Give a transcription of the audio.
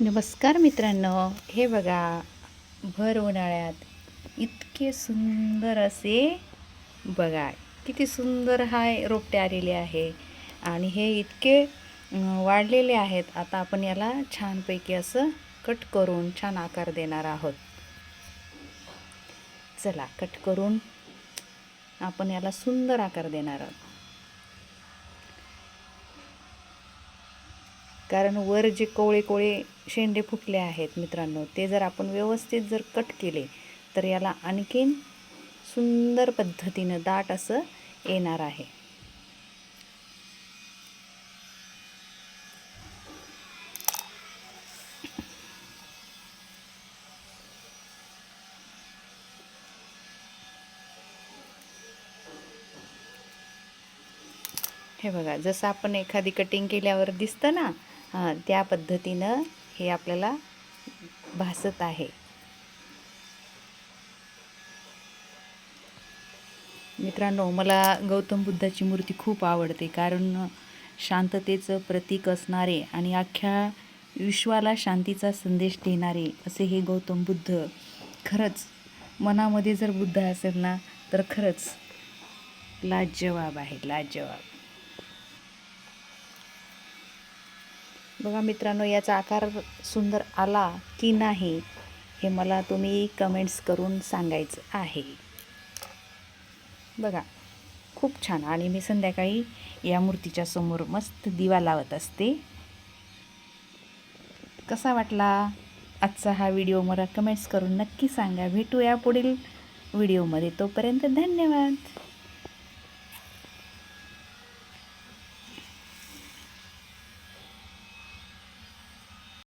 नमस्कार मित्रांनो, हे बघा भर उन्हाळ्यात इतके सुंदर असे बघा किती सुंदर रोपटे आलेले आहे आणि हे इतके वाढलेले आहेत. आता आपण याला छानपैकी असं कट करून छान आकार देणार आहोत. चला कट करून आपण याला सुंदर आकार देणार आहोत. कारण वर जे कोवळे कोवळे शेंडे फुटले आहेत मित्रांनो, ते जर आपण व्यवस्थित जर कट केले तर याला आणखीन सुंदर पद्धतीनं दाट असं येणार आहे. हे बघा, जसं आपण एखादी कटिंग केल्यावर दिसतं ना, त्या पद्धतीनं हे आपल्याला भासत आहे. मित्रांनो, मला गौतम बुद्धाची मूर्ती खूप आवडते, कारण शांततेचं प्रतीक असणारे आणि अख्ख्या विश्वाला शांतीचा संदेश देणारे असे हे गौतम बुद्ध. खरंच मनामध्ये जर बुद्ध असेल ना, तर खरंच लाजवाब आहे, लाजवाब. बघा मित्रांनो, याचा आकार सुंदर आला की नाही हे मला तुम्ही कमेंट्स करून सांगायचं आहे. बघा खूप छान. आणि मी संध्याकाळी या मूर्तीच्या समोर मस्त दिवा लावत असते. कसा वाटला आजचा हा व्हिडिओ मला कमेंट्स करून नक्की सांगा. भेटूया पुढील व्हिडिओमध्ये. तोपर्यंत धन्यवाद.